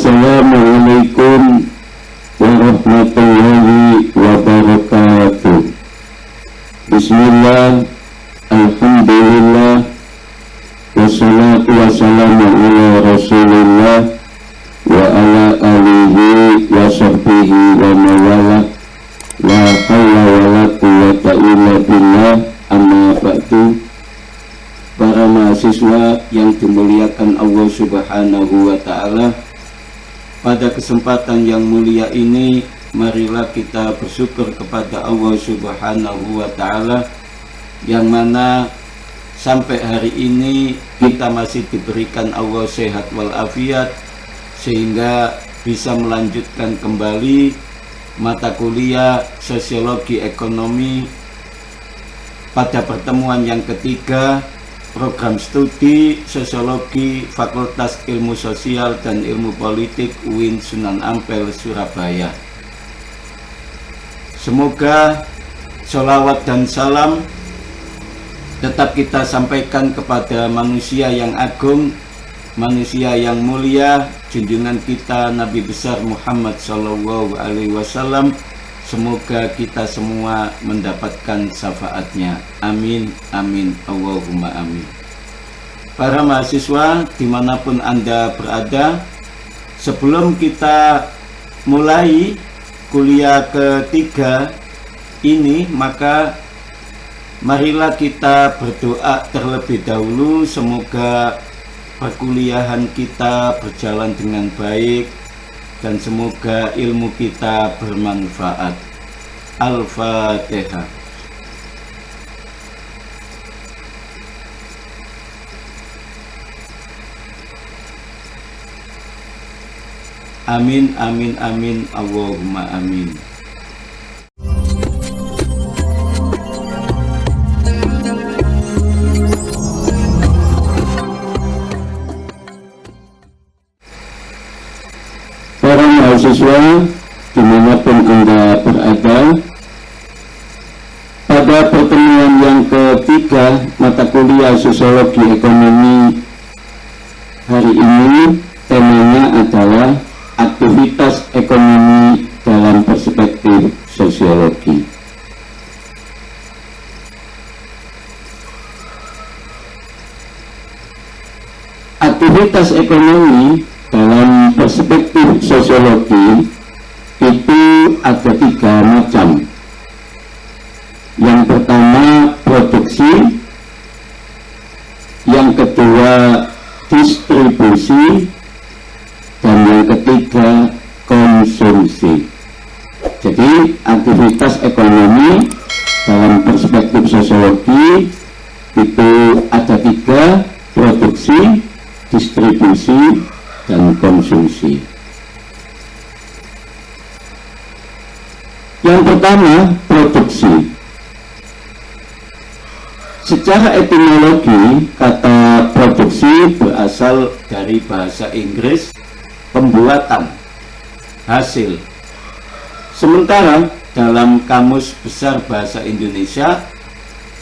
Assalamualaikum warahmatullahi wabarakatuh. Bismillah, alhamdulillah, wassalatu wassalamu ala rasulillah wa ala alihi wa sahbihi wa mawala, la hawla wa la quwwata illa billah, amma ba'du. Para mahasiswa yang dimuliakan Allah Subhanahu wa ta'ala, pada kesempatan yang mulia ini marilah kita bersyukur kepada Allah Subhanahu wa ta'ala, yang mana sampai hari ini kita masih diberikan Allah sehat walafiat, sehingga bisa melanjutkan kembali mata kuliah sosiologi ekonomi pada pertemuan yang ketiga program studi sosiologi Fakultas Ilmu Sosial dan Ilmu Politik UIN Sunan Ampel, Surabaya. Semoga sholawat dan salam tetap kita sampaikan kepada manusia yang agung, manusia yang mulia, junjungan kita Nabi besar Muhammad SAW. Semoga kita semua mendapatkan syafaatnya. Amin, amin, Allahumma amin. Para mahasiswa dimanapun Anda berada, sebelum kita mulai kuliah ketiga ini, maka marilah kita berdoa terlebih dahulu. Semoga perkuliahan kita berjalan dengan baik dan semoga ilmu kita bermanfaat. Al-Fatihah. Amin, amin, amin, Allahumma amin. Mahasiswa dimanapun Anda berada, pada pertemuan yang ketiga mata kuliah sosiologi ekonomi hari ini, temanya adalah aktivitas ekonomi dalam perspektif sosiologi. Aktivitas ekonomi dalam perspektif sosiologi itu ada tiga macam. Yang pertama produksi, yang kedua distribusi, dan yang ketiga konsumsi. Jadi aktivitas ekonomi dalam perspektif sosiologi itu ada tiga: produksi, distribusi, dan konsumsi. Yang pertama, produksi. Secara etimologi, kata produksi berasal dari bahasa Inggris pembuatan, hasil. Sementara dalam Kamus Besar Bahasa Indonesia,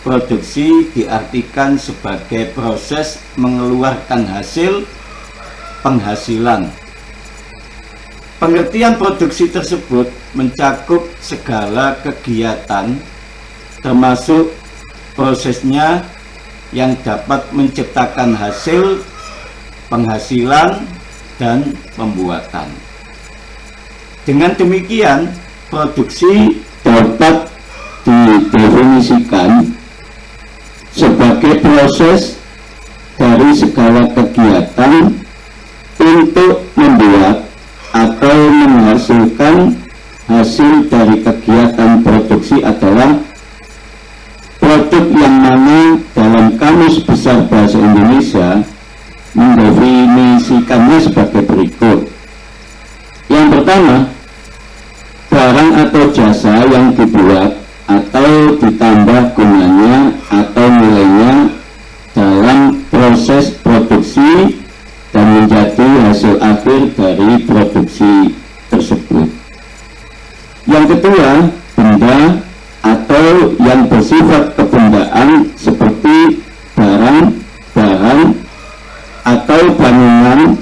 produksi diartikan sebagai proses mengeluarkan hasil, penghasilan. Pengertian produksi tersebut mencakup segala kegiatan, termasuk prosesnya yang dapat menciptakan hasil, penghasilan, dan pembuatan. Dengan demikian, produksi dapat didefinisikan sebagai proses dari segala kegiatan untuk membuat atau menghasilkan. Hasil dari kegiatan produksi adalah produk yang mana dalam Kamus Besar Bahasa Indonesia mendefinisikannya sebagai berikut. Yang pertama, barang atau jasa yang dibuat atau ditambah gunanya atau nilainya dalam proses produksi dan menjadi hasil akhir dari produksi tersebut. Yang kedua, benda atau yang bersifat kebendaan seperti barang, bahan, atau bangunan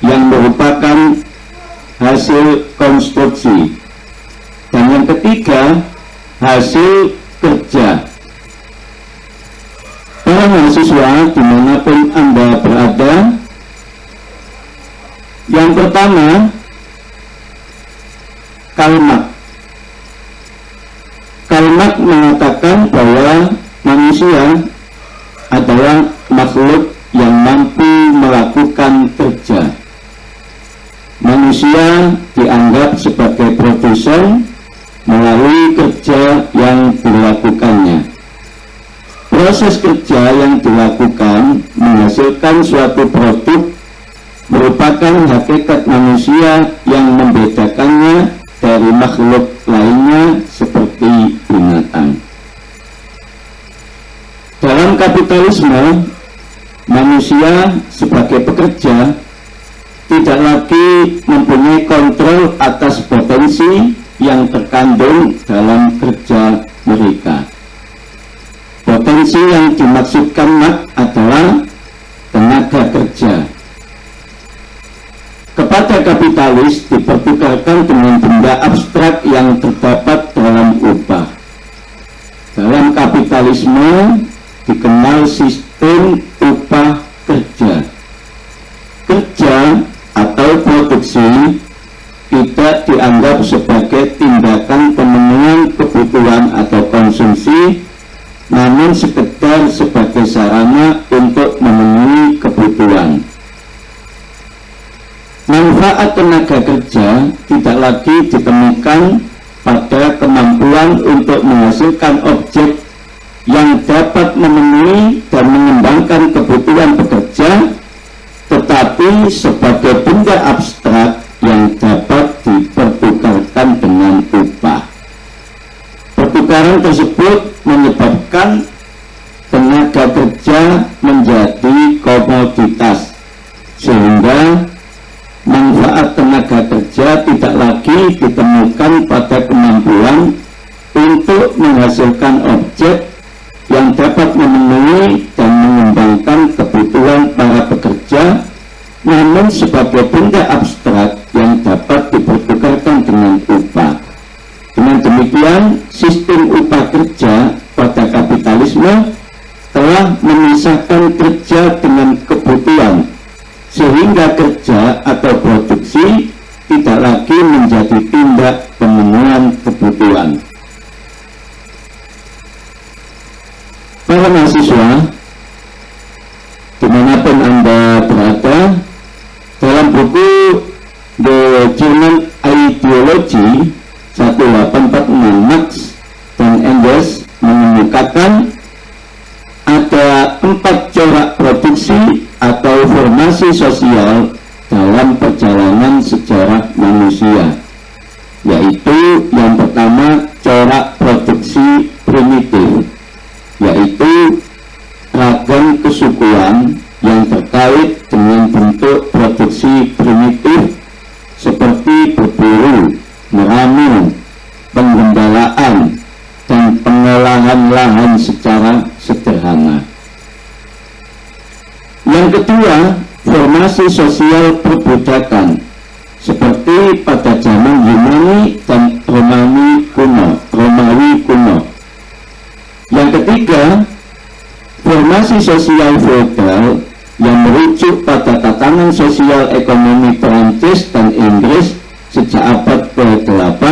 yang merupakan hasil konstruksi. Dan yang ketiga, hasil kerja. Para mahasiswa dimanapun Anda berada, yang pertama, kalimat. Kalimat mengatakan bahwa manusia adalah makhluk yang mampu melakukan kerja. Manusia dianggap sebagai produsen melalui kerja yang dilakukannya. Proses kerja yang dilakukan menghasilkan suatu produk merupakan hakikat manusia yang membedakannya dari makhluk lainnya seperti binatang. Dalam kapitalisme, manusia sebagai pekerja tidak lagi mempunyai kontrol atas potensi yang terkandung dalam kerja mereka. Potensi yang dimaksudkan adalah tenaga kerja. Kepada kapitalis dipertukarkan dengan benda abstrak yang terdapat dalam upah. Dalam kapitalisme dikenal sistem upah kerja. Kerja atau produksi tidak dianggap sebagai tindakan pemenuhan kebutuhan atau konsumsi, namun sekedar sebagai sarana untuk memenuhi kebutuhan. Manfaat tenaga kerja tidak lagi ditemukan pada kemampuan untuk menghasilkan objek yang dapat memenuhi dan mengembangkan kebutuhan pekerja, tetapi sebagai benda abstrak yang dapat dipertukarkan dengan upah. Pertukaran tersebut menyebabkan tenaga kerja menjadi komoditas, sehingga manfaat tenaga kerja tidak lagi ditemukan pada kemampuan untuk menghasilkan objek yang dapat memenuhi dan mengembangkan kebutuhan para pekerja, namun sebagai benda abstrak yang dapat dipertukarkan dengan upah. Dengan demikian, sistem upah kerja pada kapitalisme telah memisahkan kerja dengan kebutuhan, sehingga kerja atau produksi tidak lagi menjadi tindak pemenuhan kebutuhan. Para mahasiswa, dimanapun Anda berada, dalam buku The German Ideology 1846, Marx dan Engels mengemukakan ada 4 corak produksi atau formasi sosial dalam perjalanan sejarah manusia, yaitu yang pertama corak produksi primitif, yaitu ragam kesukuan yang terkait dengan bentuk produksi primitif seperti berburu, meramu, penggembalaan, dan pengolahan lahan secara sederhana. Yang kedua, formasi sosial perbudakan seperti pada zaman Yunani dan Romawi kuno. Yang ketiga, formasi sosial feodal yang merujuk pada tatanan sosial ekonomi Perancis dan Inggris sejak abad ke-8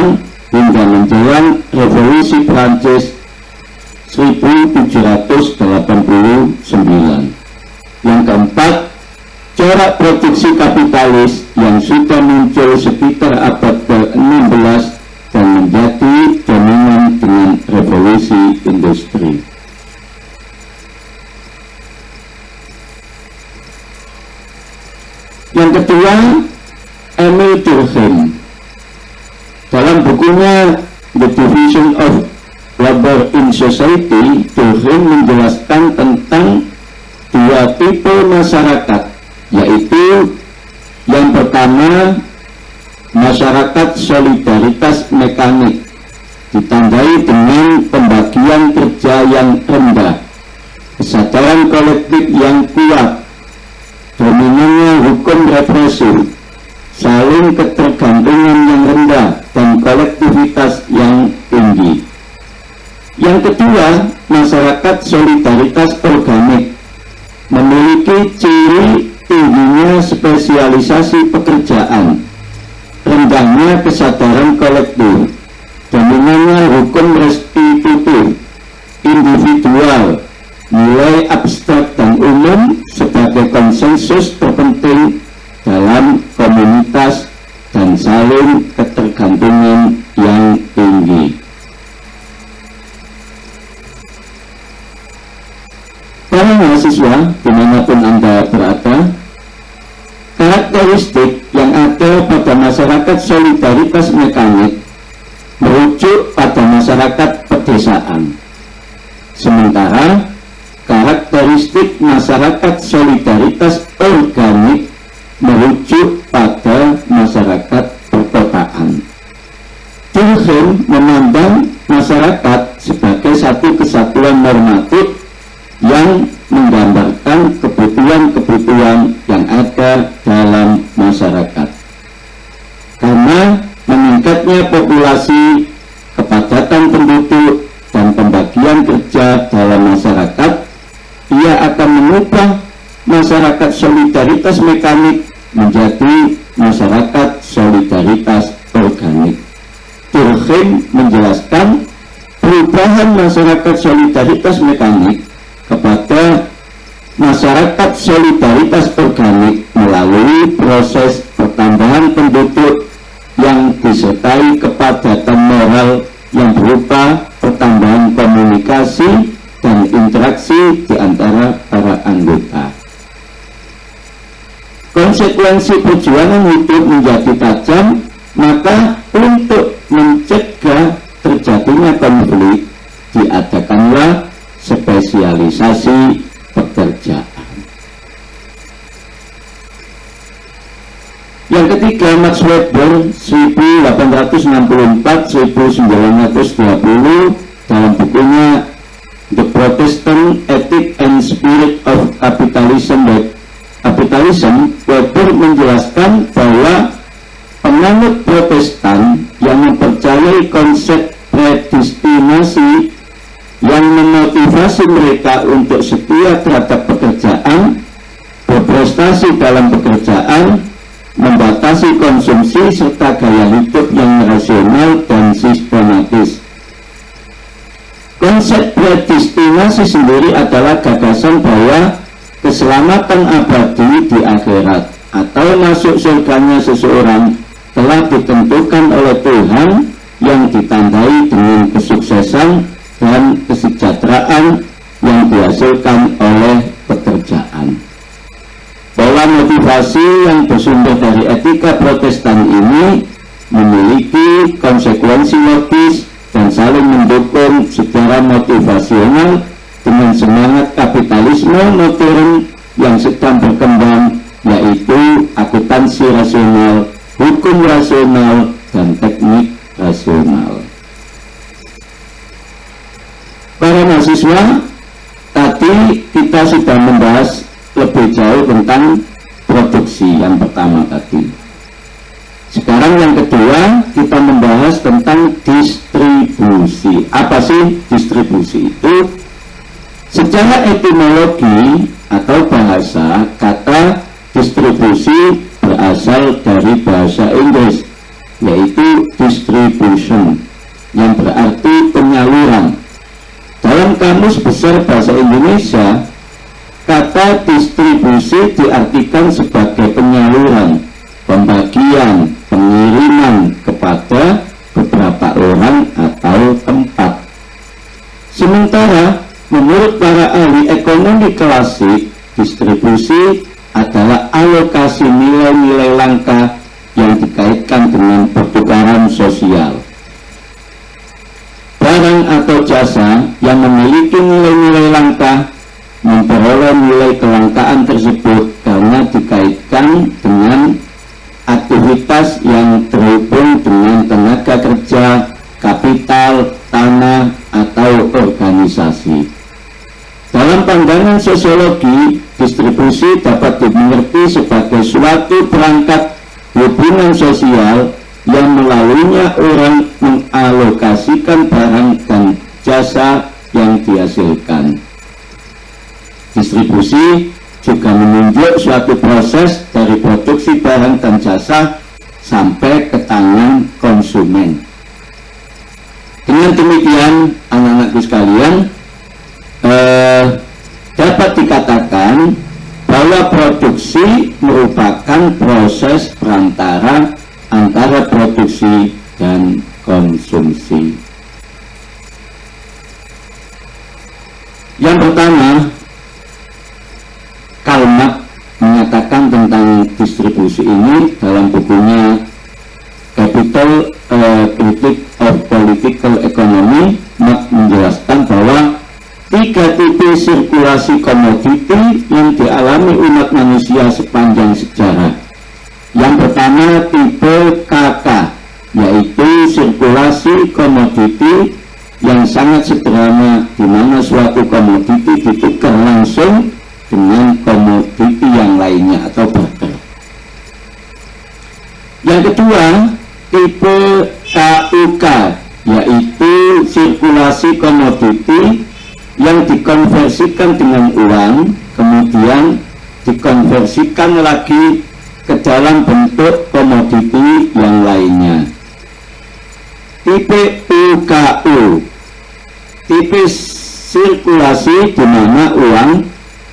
hingga menjelang Revolusi Perancis 1789. Yang keempat, corak produksi kapitalis yang sudah muncul sekitar abad ke-16 dan menjadi dominan dengan revolusi industri. Yang kedua, Emil Durkheim dalam bukunya The Division of Labor in Society, Durkheim menjelaskan tentang 2 tipe masyarakat, yaitu yang pertama, masyarakat solidaritas mekanik, ditandai dengan pembagian kerja yang rendah, kesadaran kolektif yang kuat, dominannya hukum represif, saling ketergantungan yang rendah, dan kolektivitas yang tinggi. Yang kedua, masyarakat solidaritas organik memiliki ciri tingginya spesialisasi pekerjaan, rendahnya kesadaran kolektif, dominannya hukum restitutif, individual, nilai abstrak dan umum sebagai konsensus terpenting dalam komunitas, dan saling ketergantungan yang tinggi. Para mahasiswa, dimanapun Anda berada, karakteristik yang ada pada masyarakat solidaritas mekanik merujuk pada masyarakat pedesaan. Sementara karakteristik masyarakat solidaritas organik merujuk pada masyarakat perkotaan. Durkheim memandang masyarakat sebagai satu kesatuan normatif yang menggambarkan kebutuhan-kebutuhan yang ada dalam masyarakat. Karena meningkatnya populasi, kepadatan penduduk, dan pembagian kerja dalam masyarakat, ia akan mengubah masyarakat solidaritas mekanik menjadi masyarakat solidaritas organik. Durkheim menjelaskan perubahan masyarakat solidaritas mekanik kepada masyarakat solidaritas organik melalui proses pertambahan penduduk yang disertai kepadatan moral yang berupa pertambahan komunikasi dan interaksi di antara para anggota. Konsekuensi perjuangan hidup menjadi tajam, maka untuk mencegah terjadinya konflik diadakanlah spesialisasi pekerjaan. Yang ketiga, Max Weber 1864-1920 dalam bukunya The Protestant Ethic and Spirit of Capitalism, Weber menjelaskan bahwa penganut Protestan yang mempercayai konsep predestinasi yang memotivasi mereka untuk setia terhadap pekerjaan, berprestasi dalam pekerjaan, membatasi konsumsi, serta gaya hidup yang rasional dan sistematis. Konsep predestinasi sendiri adalah gagasan bahwa keselamatan abadi di akhirat atau masuk surganya seseorang telah ditentukan oleh Tuhan, yang ditandai dengan kesuksesan dan kesejahteraan yang dihasilkan oleh pekerjaan. Pola motivasi yang bersumber dari etika Protestan ini memiliki konsekuensi logis dan saling mendukung secara motivasional dengan semangat kapitalisme modern yang sedang berkembang, yaitu akuntansi rasional, hukum rasional, dan teknik rasional. Para mahasiswa, tadi kita sudah membahas lebih jauh tentang produksi yang pertama tadi. Sekarang yang kedua, kita membahas tentang distribusi. Apa sih distribusi itu? Secara etimologi atau bahasa, kata distribusi berasal dari bahasa Inggris, yaitu distribution, yang berarti penyaluran. Dalam Kamus Besar Bahasa Indonesia, kata distribusi diartikan sebagai penyaluran, pembagian, pengiriman kepada beberapa orang atau tempat. Sementara menurut para ahli ekonomi klasik, distribusi adalah alokasi nilai-nilai langka yang dikaitkan dengan pertukaran sosial. Barang atau jasa yang memiliki nilai-nilai langka memperoleh nilai kelangkaan tersebut karena dikaitkan dengan aktivitas yang terhubung dengan tenaga kerja, kapital, tanah, atau organisasi. Dalam pandangan sosiologi, distribusi dapat dimengerti sebagai suatu perangkat hubungan kepentingan sosial yang melaluinya orang mengalokasikan barang dan jasa yang dihasilkan. Distribusi juga menunjuk suatu proses dari produksi barang dan jasa sampai ke tangan konsumen. Dengan demikian, anak-anakku sekalian, dapat dikatakan bahwa produksi merupakan proses perantara antara produksi dan konsumsi. Yang pertama, Karl Marx menyatakan tentang distribusi ini dalam bukunya Capital, Critique of Political Economy. Marx menjelaskan bahwa 3 tipe sirkulasi komoditi yang dialami umat manusia sepanjang sejarah. Yang pertama tipe KK, yaitu sirkulasi komoditi yang sangat sederhana, di mana suatu komoditi ditukar langsung dengan komoditi yang lainnya atau barter. Yang kedua tipe KUK, yaitu sirkulasi komoditi yang dikonversikan dengan uang, kemudian dikonversikan lagi ke dalam bentuk komoditi yang lainnya. Tipe UKU, tipe sirkulasi di mana uang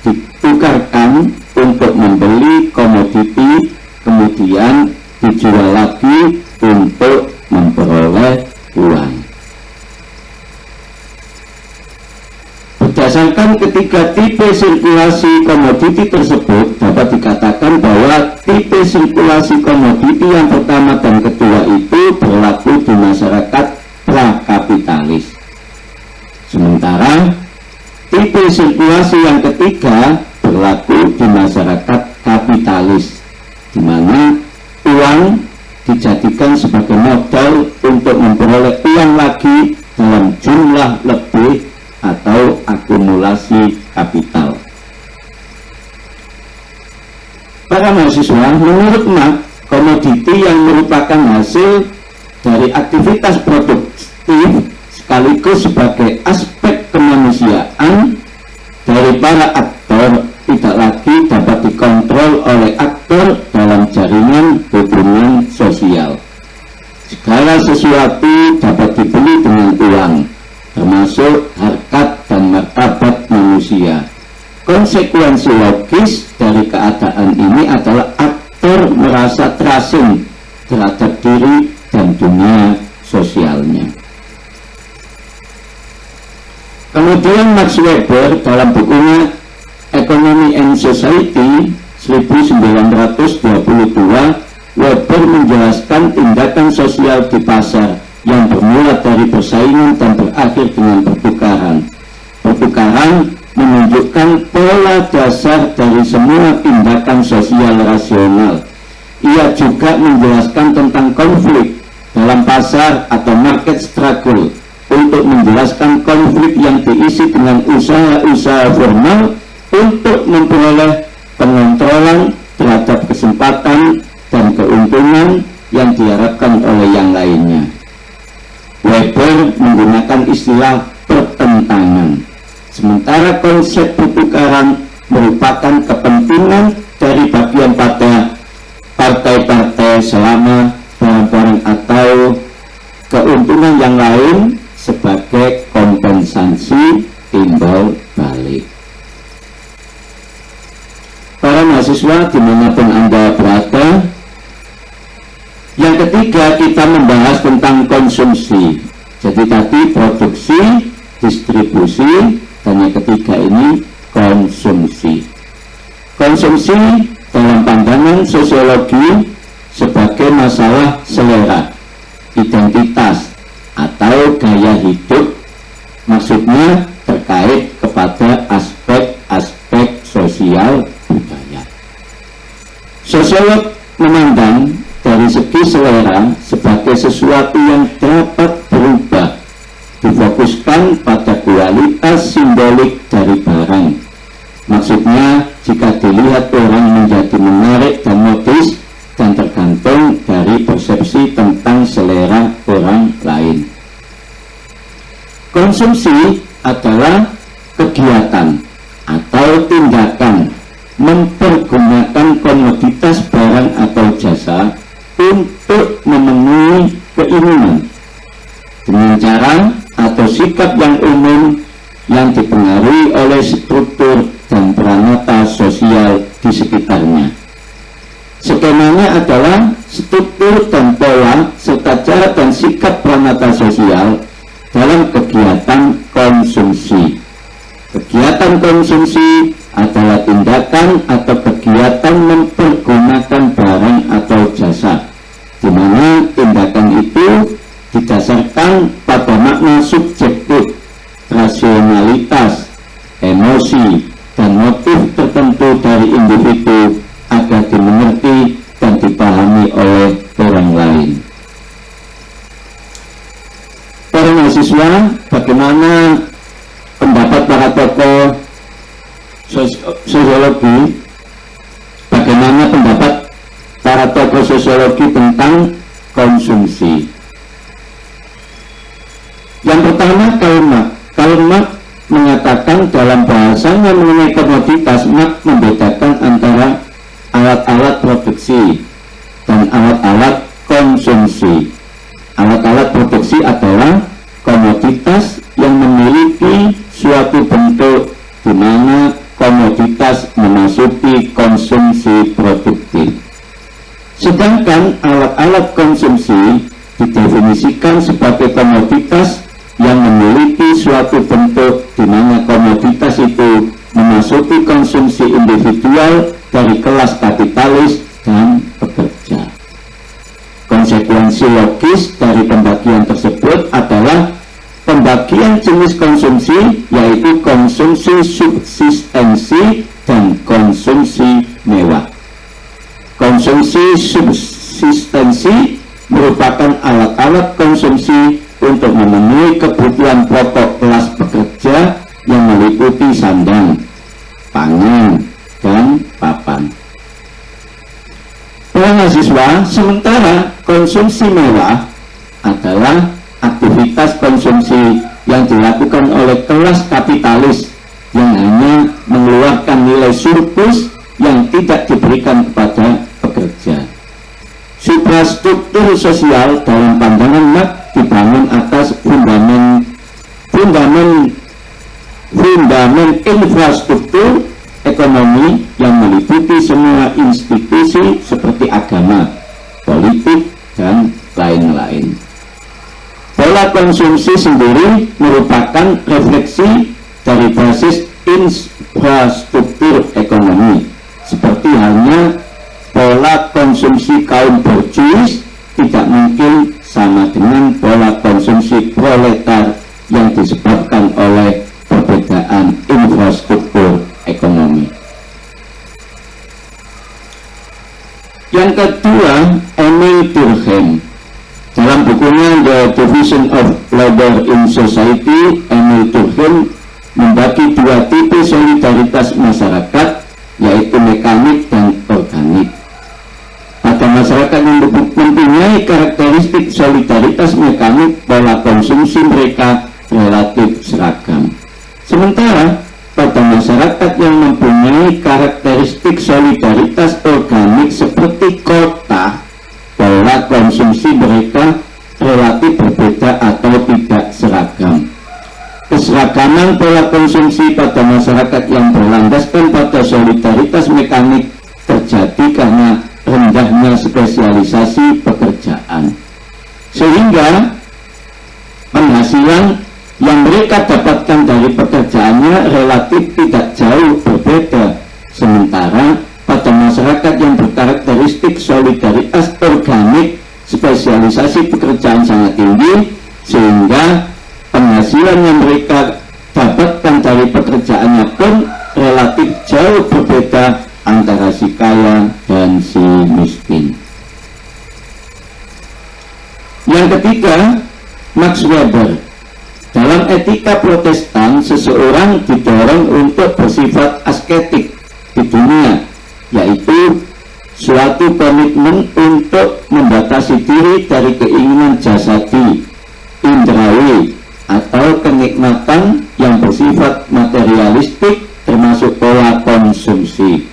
ditukarkan untuk membeli komoditi, kemudian dijual lagi untuk memperoleh uang. Berdasarkan ketiga tipe sirkulasi komoditi tersebut, dapat dikatakan bahwa tipe sirkulasi komoditi yang pertama dan kedua itu berlaku di masyarakat prakapitalis. Sementara tipe sirkulasi yang ketiga berlaku di masyarakat kapitalis, di mana uang dijadikan sebagai modal untuk memperoleh uang lagi dalam jumlah lebih atau akumulasi kapital. Para mahasiswa, menurut Marx, komoditi yang merupakan hasil dari aktivitas produktif sekaligus sebagai aspek kemanusiaan dari para aktor tidak lagi dapat dikontrol oleh aktor dalam jaringan hubungan sosial. Segala sesuatu dapat dibeli dengan uang, termasuk harkat dan martabat manusia. Konsekuensi logis dari keadaan ini adalah aktor merasa terasing terhadap diri dan dunia sosialnya. Kemudian Max Weber dalam bukunya Economy and Society 1922, Weber menjelaskan tindakan sosial di pasar yang bermula dari persaingan dan berakhir dengan pertukaran. Pertukaran menunjukkan pola dasar dari semua tindakan sosial rasional. Ia juga menjelaskan tentang konflik dalam pasar atau market struggle untuk menjelaskan konflik yang diisi dengan usaha-usaha formal untuk memperoleh pengontrolan terhadap kesempatan dan keuntungan yang diharapkan oleh yang lainnya. Weber menggunakan istilah pertentangan, sementara konsep pertukaran merupakan kepentingan dari bagian pada partai-partai selama barang-barang atau keuntungan yang lain sebagai kompensasi timbal balik. Para mahasiswa dimanapun Anda berada, yang ketiga kita membahas tentang konsumsi. Jadi tadi produksi, distribusi, dan yang ketiga ini konsumsi. Konsumsi dalam pandangan sosiologi sebagai masalah selera, identitas, atau gaya hidup, maksudnya terkait kepada aspek-aspek sosial budaya. Sosiolog memandang dari segi selera sebagai sesuatu yang dapat berubah, difokuskan pada kualitas simbolik dari barang. Maksudnya, jika dilihat orang menjadi menarik dan modis dan tergantung dari dari persepsi tentang selera orang lain. Konsumsi adalah kegiatan atau tindakan mempergunakan komoditas barang atau jasa untuk memenuhi keinginan dengan cara atau sikap yang umum yang dipengaruhi oleh struktur dan peranata sosial di sekitarnya. Skemanya adalah struktur dan pola serta cara dan sikap peranata sosial dalam kegiatan konsumsi. Kegiatan konsumsi adalah tindakan atau kegiatan mempergunakan barang atau jasa, di mana tindakan itu didasarkan pada makna subjektif, rasionalitas, emosi, dan motif tertentu dari individu agar dimengerti dan dipahami oleh orang lain. Para mahasiswa, bagaimana pendapat para tokoh sosiologi? Bagaimana pendapat para tokoh sosiologi tentang konsumsi? Yang pertama, Karl Marx mengatakan dalam bahasanya mengenai komoditas, Marx membedakan antara alat-alat produksi dan alat-alat konsumsi. Alat-alat produksi adalah komoditas yang memiliki suatu bentuk di mana komoditas memasuki konsumsi produktif. Sedangkan alat-alat konsumsi didefinisikan sebagai komoditas yang memiliki suatu bentuk di mana komoditas itu memasuki konsumsi individual dari kelas kapitalis dan pekerja. Konsekuensi logis dari pembagian tersebut adalah pembagian jenis konsumsi, yaitu konsumsi subsistensi dan konsumsi mewah. Konsumsi subsistensi merupakan alat-alat konsumsi untuk memenuhi kebutuhan pokok kelas pekerja yang meliputi sandang, pangan, dan papan. Para mahasiswa, sementara konsumsi mewah adalah aktivitas konsumsi yang dilakukan oleh kelas kapitalis yang hanya mengeluarkan nilai surplus yang tidak diberikan kepada pekerja. Suprastruktur sosial dalam pandangan Marx dibangun atas fundament infrastruktur ekonomi yang meliputi semua institusi seperti agama, politik, dan lain-lain. Pola konsumsi sendiri merupakan refleksi dari basis infrastruktur ekonomi, seperti halnya pola konsumsi kaum borjuis tidak mungkin sama dengan pola konsumsi proletar yang disebabkan oleh perbedaan infrastruktur ekonomi. Yang kedua, Emil Durkheim. Dalam bukunya The Division of Labor in Society, Emil Durkheim membagi dua tipe solidaritas masyarakat, yaitu mekanik dan organik. Pada masyarakat yang mempunyai karakteristik solidaritas mekanik, pola konsumsi mereka relatif seragam. Sementara pada masyarakat yang mempunyai karakteristik solidaritas organik seperti kota, pola konsumsi mereka relatif berbeda atau tidak seragam. Keseragaman pola konsumsi pada masyarakat yang berlandaskan pada solidaritas mekanik terjadi karena rendahnya spesialisasi pekerjaan, sehingga penghasilan yang mereka dapatkan dari pekerjaannya relatif tidak jauh berbeda. Sementara pada masyarakat yang berkarakteristik solidaritas organik, spesialisasi pekerjaan sangat tinggi, sehingga penghasilan yang mereka dapatkan dari pekerjaannya pun relatif jauh berbeda antara si kaya dan si miskin. Yang ketiga, Max Weber. Dalam etika Protestan, seseorang didorong untuk bersifat asketik di dunia, yaitu suatu komitmen untuk membatasi diri dari keinginan jasadi, indrawi, atau kenikmatan yang bersifat materialistik termasuk pola konsumsi.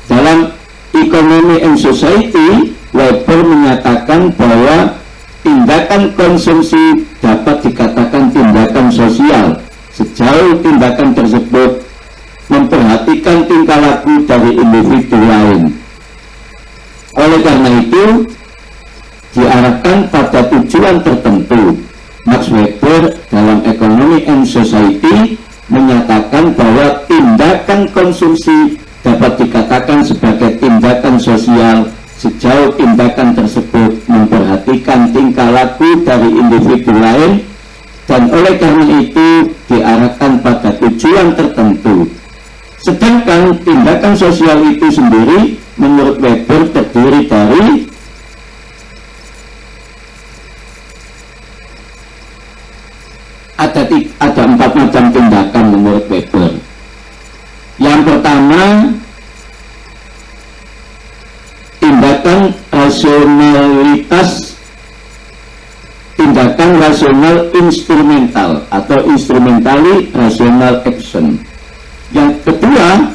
Dalam Economy and Society, Weber menyatakan bahwa tindakan konsumsi dapat dikatakan tindakan sosial sejauh tindakan tersebut memperhatikan tingkah laku dari individu lain. Oleh karena itu, diarahkan pada tujuan tertentu. Max Weber dalam Economy and Society menyatakan bahwa tindakan konsumsi dapat dikatakan sebagai tindakan sosial sejauh tindakan tersebut memperhatikan tingkah laku dari individu lain, dan oleh karena itu diarahkan pada tujuan tertentu. Sedangkan tindakan sosial itu sendiri menurut Weber terdiri dari ada 4 macam tindakan menurut Weber. Yang pertama, tindakan rasional instrumental atau instrumentally rational action. Yang kedua,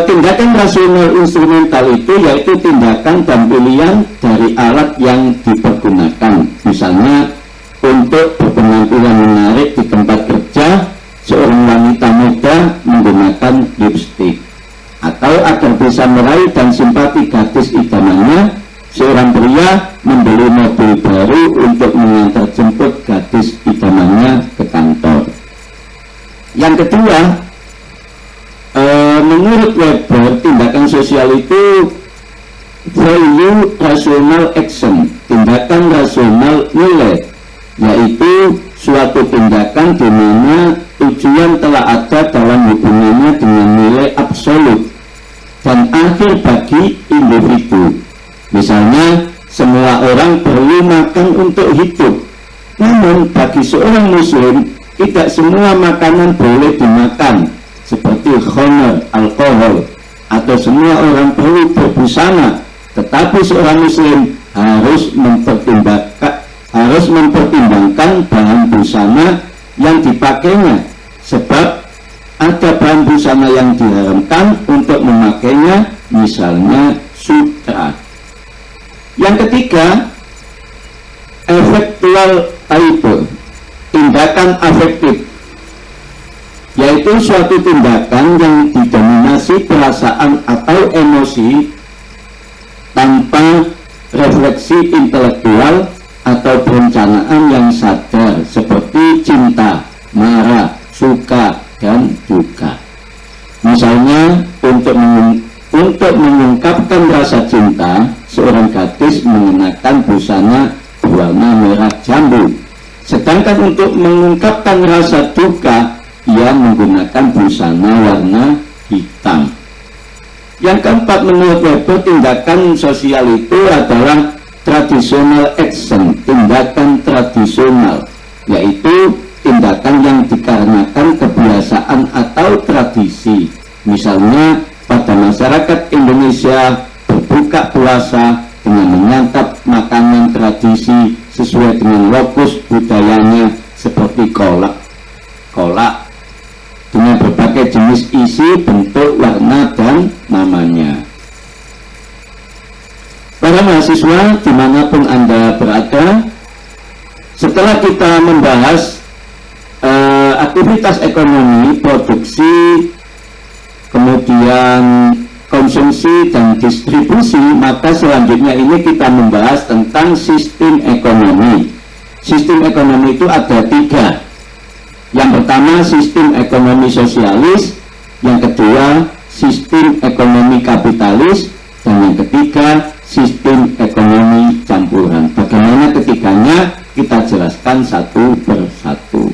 tindakan rasional instrumental itu yaitu tindakan dan pilihan dari alat yang dipergunakan. Misalnya, untuk berpenampilan menarik di tempat kerja, seorang wanita muda menggunakan lipstik. Atau agar bisa meraih dan simpati gadis idamannya, seorang pria membeli mobil baru untuk mengantar jemput gadis idamannya ke kantor. Yang kedua, menurut Weber, tindakan sosial itu value rational action, tindakan rasional nilai, yaitu suatu tindakan di mana tujuan telah ada dalam hubungannya dengan nilai absolut dan akhir bagi individu. Misalnya, semua orang perlu makan untuk hidup, namun bagi seorang muslim tidak semua makanan boleh dimakan, seperti khamr, alkohol, atau semua orang perlu berbusana, tetapi seorang muslim harus mempertimbangkan bahan busana yang dipakainya, sebab ada bahan busana yang diharamkan untuk memakainya, misalnya sutra. Yang ketiga, affectual type, tindakan afektif, yaitu suatu tindakan yang didominasi perasaan atau emosi tanpa refleksi intelektual atau perencanaan yang sadar, seperti cinta, marah, suka, dan duka. Misalnya, untuk mengungkapkan rasa cinta, seorang gadis mengenakan busana berwarna merah jambu. Sedangkan untuk mengungkapkan rasa duka, ia menggunakan busana warna hitam. Yang keempat, menurut Weber, tindakan sosial itu adalah traditional action, tindakan tradisional, yaitu tindakan yang dikarenakan kebiasaan atau tradisi. Misalnya, pada masyarakat Indonesia berbuka puasa dengan menyantap makanan tradisi sesuai dengan lokus budayanya, seperti kolak dengan berbagai jenis isi, bentuk, warna, dan namanya. Para mahasiswa dimanapun Anda berada, setelah kita membahas aktivitas ekonomi, produksi, kemudian konsumsi dan distribusi, maka selanjutnya ini kita membahas tentang sistem ekonomi. Sistem ekonomi itu ada 3. Yang pertama, sistem ekonomi sosialis, yang kedua, sistem ekonomi kapitalis, dan yang ketiga, sistem ekonomi campuran. Bagaimana ketiganya, kita jelaskan satu persatu.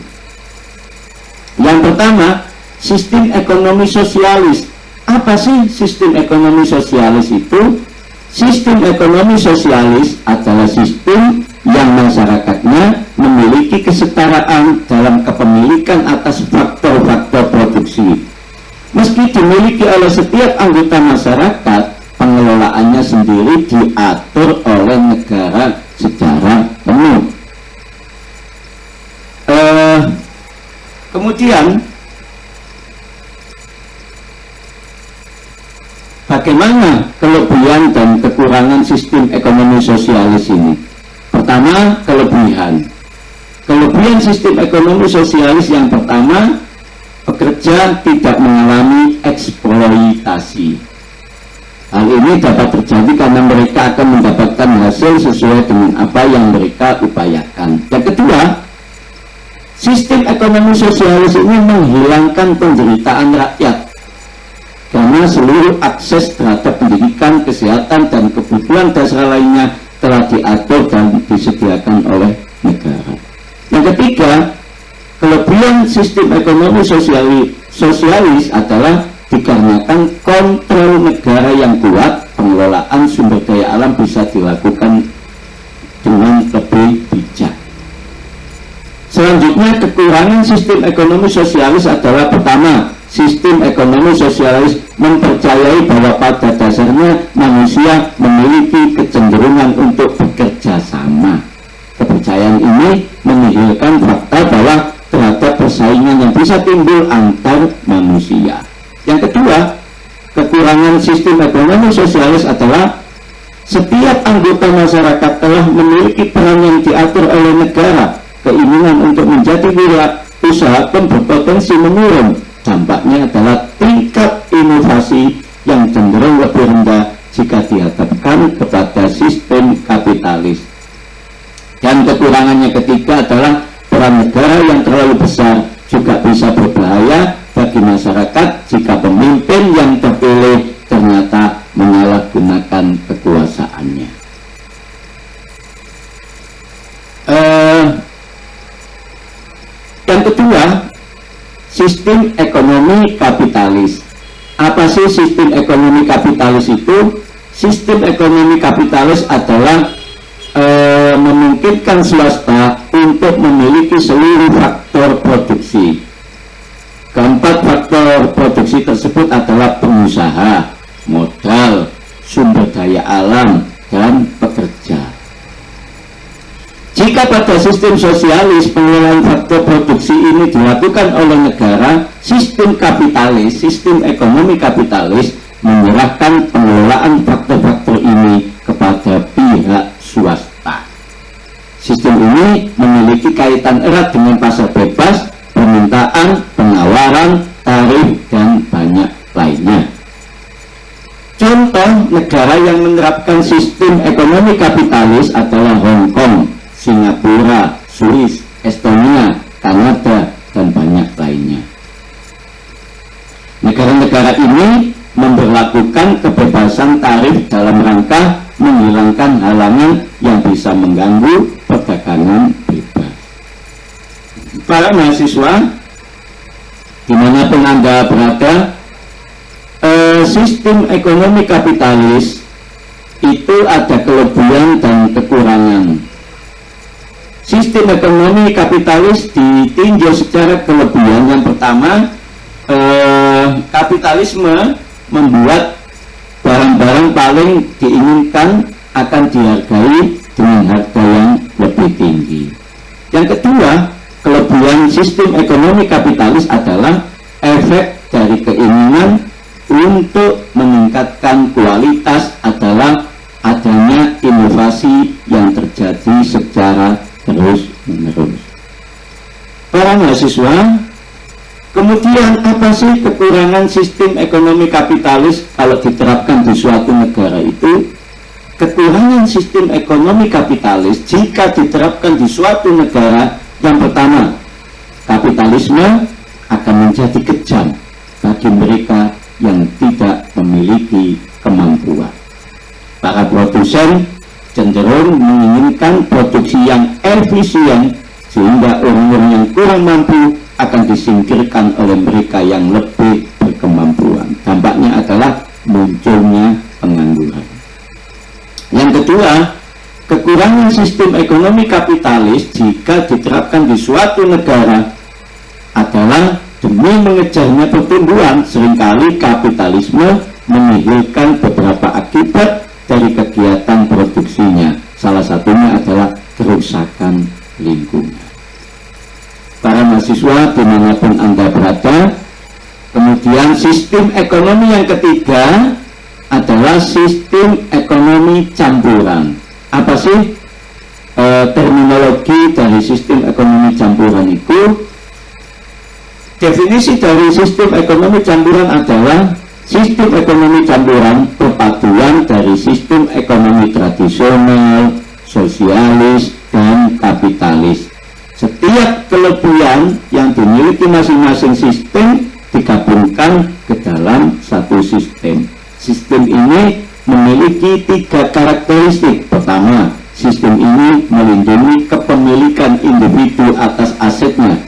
Yang pertama, sistem ekonomi sosialis. Apa sih sistem ekonomi sosialis itu? Sistem ekonomi sosialis adalah sistem yang masyarakatnya memiliki kesetaraan dalam kepemilikan atas faktor-faktor produksi. meski dimiliki oleh setiap anggota masyarakat, pengelolaannya sendiri diatur oleh negara secara penuh. Kemudian bagaimana kelebihan dan kekurangan sistem ekonomi sosialis ini? Pertama, kelebihan sistem ekonomi sosialis yang pertama, pekerja tidak mengalami eksploitasi. Hal ini dapat terjadi karena mereka akan mendapatkan hasil sesuai dengan apa yang mereka upayakan. Yang kedua, sistem ekonomi sosialis ini menghilangkan penderitaan rakyat karena seluruh akses terhadap pendidikan, kesehatan, dan kebutuhan dasar lainnya telah diatur dan disediakan oleh negara. Yang ketiga, kelebihan sistem ekonomi sosialis adalah dikarenakan kontrol negara yang kuat, pengelolaan sumber daya alam bisa dilakukan dengan lebih bijak. Selanjutnya, kekurangan sistem ekonomi sosialis adalah pertama, sistem ekonomi sosialis mempercayai bahwa pada dasarnya manusia memiliki kecenderungan untuk bekerja sama. Kepercayaan ini menihilkan fakta bahwa terhadap persaingan yang bisa timbul antar manusia. Yang kedua, kekurangan sistem ekonomi sosialis adalah setiap anggota masyarakat telah memiliki peran yang diatur oleh negara. Keinginan untuk menjadi wirausaha pun berpotensi menurun. Dampaknya adalah tingkat inovasi yang cenderung lebih rendah jika dihadapkan kepada sistem kapitalis. Dan kekurangannya ketiga adalah peran negara yang terlalu besar juga bisa berbahaya bagi masyarakat jika pemimpin yang terpilih ternyata menyalahgunakan kekuasaannya. Yang kedua, sistem ekonomi kapitalis. Apa sih sistem ekonomi kapitalis itu? Sistem ekonomi kapitalis adalah memungkinkan swasta untuk memiliki seluruh faktor produksi. Keempat faktor produksi tersebut adalah pengusaha, modal, sumber daya alam, dan pekerja. Jika pada sistem sosialis pengelolaan faktor produksi ini dilakukan oleh negara, sistem kapitalis, sistem ekonomi kapitalis menyerahkan pengelolaan faktor-faktor ini kepada pihak swasta. Sistem ini memiliki kaitan erat dengan pasar bebas, permintaan, penawaran, tarif, dan banyak lainnya. Contoh negara yang menerapkan sistem ekonomi kapitalis adalah Hong Kong, Singapura, Swiss, Estonia, Kanada, dan banyak lainnya. Negara-negara ini memberlakukan kebebasan tarif dalam rangka menghilangkan halangan yang bisa mengganggu perdagangan bebas. Para mahasiswa, dimanapun Anda berada, sistem ekonomi kapitalis itu ada kelebihan dan kekurangan. Sistem ekonomi kapitalis ditinjau secara kelebihan. Yang pertama, kapitalisme membuat barang-barang paling diinginkan akan dihargai dengan harga yang lebih tinggi. Yang kedua, kelebihan sistem ekonomi kapitalis adalah efek dari keinginan untuk meningkatkan kualitas adalah adanya inovasi yang terjadi secara terus-menerus. Para mahasiswa, kemudian apa sih kekurangan sistem ekonomi kapitalis kalau diterapkan di suatu negara itu? Kekurangan sistem ekonomi kapitalis jika diterapkan di suatu negara, yang pertama, kapitalisme akan menjadi kejam bagi mereka yang tidak memiliki kemampuan. Para produsen cenderung menginginkan produksi yang efisien sehingga orang-orang yang kurang mampu akan disingkirkan oleh mereka yang lebih berkemampuan. Dampaknya adalah munculnya pengangguran. Yang kedua, kekurangan sistem ekonomi kapitalis jika diterapkan di suatu negara adalah demi Demi mengejarnya pertumbuhan, seringkali kapitalisme menihilkan beberapa akibat dari kegiatan produksinya. Salah satunya adalah kerusakan lingkungan. Para mahasiswa dimanapun Anda berada, kemudian sistem ekonomi yang ketiga adalah sistem ekonomi campuran. Apa sih terminologi dari sistem ekonomi campuran itu? Definisi dari sistem ekonomi campuran adalah sistem ekonomi campuran perpaduan dari sistem ekonomi tradisional, sosialis, dan kapitalis. Setiap kelebihan yang dimiliki masing-masing sistem digabungkan ke dalam satu sistem. Sistem ini memiliki 3 karakteristik. Pertama, sistem ini melindungi kepemilikan individu atas asetnya.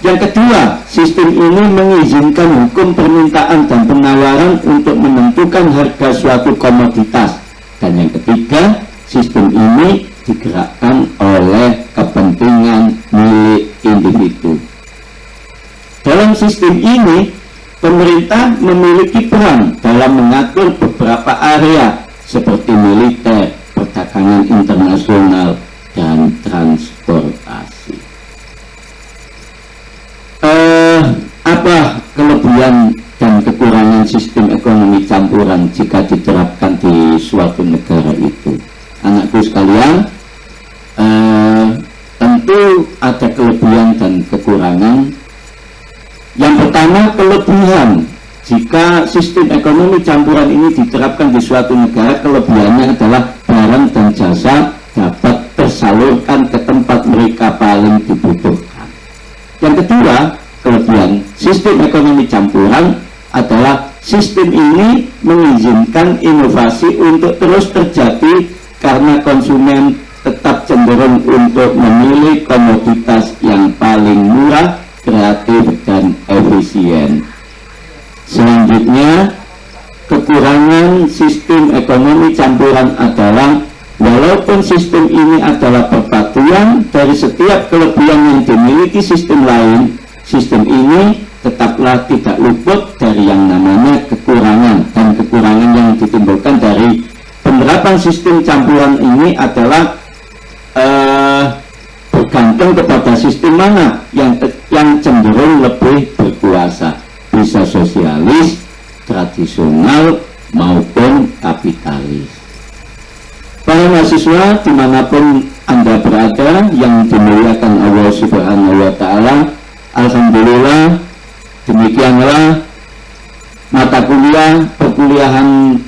Yang kedua, sistem ini mengizinkan hukum permintaan dan penawaran untuk menentukan harga suatu komoditas. Dan yang ketiga, sistem ini digerakkan oleh kepentingan milik individu. Dalam sistem ini, pemerintah memiliki peran dalam mengatur beberapa area seperti militer, perdagangan internasional, dan transportasi. Apa kelebihan dan kekurangan sistem ekonomi campuran jika diterapkan di suatu negara itu? Anakku sekalian, tentu ada kelebihan dan kekurangan. Yang pertama, kelebihan jika sistem ekonomi campuran ini diterapkan di suatu negara, kelebihannya adalah barang dan jasa dapat tersalurkan ke tempat mereka paling dibutuhkan. Yang kedua, kelebihan sistem ekonomi campuran adalah sistem ini mengizinkan inovasi untuk terus terjadi karena konsumen tetap cenderung untuk memilih komoditas yang paling murah, kreatif, dan efisien. Selanjutnya, kekurangan sistem ekonomi campuran adalah walaupun sistem ini adalah perpaduan dari setiap kelebihan yang dimiliki sistem lain, sistem ini tetaplah tidak luput dari yang namanya kekurangan, dan kekurangan yang ditimbulkan dari penerapan sistem campuran ini adalah bergantung kepada sistem mana yang cenderung lebih berkuasa, bisa sosialis, tradisional, maupun kapitalis. Para mahasiswa dimanapun Anda berada yang dimuliakan Allah Subhanahu wa Ta'ala, alhamdulillah, demikianlah mata kuliah perkuliahan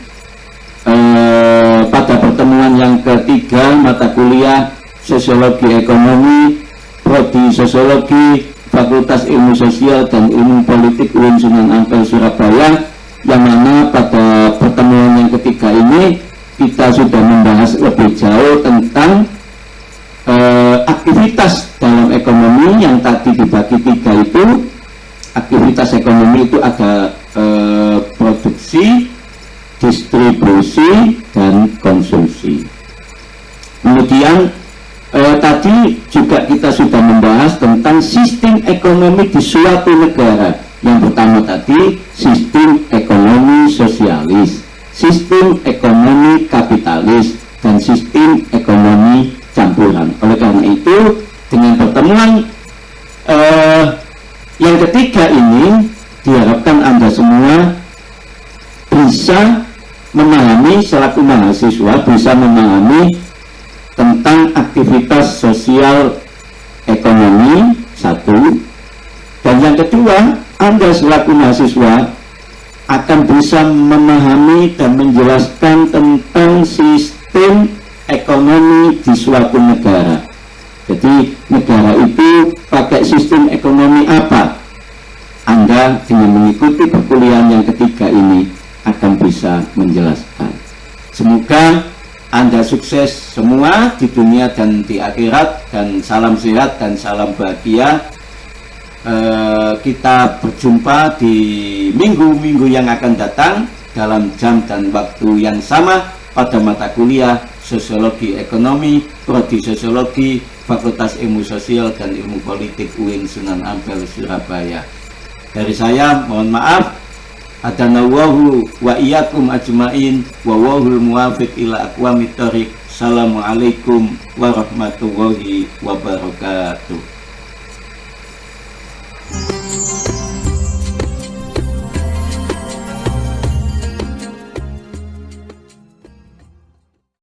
pada pertemuan yang ketiga, mata kuliah Sosiologi Ekonomi, Prodi Sosiologi, Fakultas Ilmu Sosial dan Ilmu Politik UIN Sunan Ampel Surabaya, yang mana pada pertemuan yang ketiga ini kita sudah membahas lebih jauh tentang aktivitas dalam ekonomi yang tadi dibagi 3 itu. Aktivitas ekonomi itu ada produksi, distribusi, dan konsumsi. Kemudian tadi juga kita sudah membahas tentang sistem ekonomi di suatu negara. Yang pertama tadi sistem ekonomi sosialis, sistem ekonomi kapitalis, dan sistem ekonomi campuran. Oleh karena itu, dengan pertemuan yang ketiga ini, diharapkan Anda semua bisa memahami, selaku mahasiswa bisa memahami tentang aktivitas sosial ekonomi, satu. Dan yang kedua, Anda selaku mahasiswa akan bisa memahami dan menjelaskan tentang sistem ekonomi di suatu negara. Jadi negara itu pakai sistem ekonomi apa? Anda dengan mengikuti perkuliahan yang ketiga ini akan bisa menjelaskan. Semoga Anda sukses semua di dunia dan di akhirat, dan salam sehat dan salam bahagia. Kita berjumpa di minggu-minggu yang akan datang dalam jam dan waktu yang sama pada mata kuliah Sosiologi Ekonomi, Prodi Sosiologi, Fakultas Ilmu Sosial dan Ilmu Politik UIN Sunan Ampel Surabaya. Dari saya mohon maaf. Adanallahu wa iyyakum ajmain wa wahul muwafiq ila aqwamit thoriq. Assalamualaikum warahmatullahi wabarakatuh.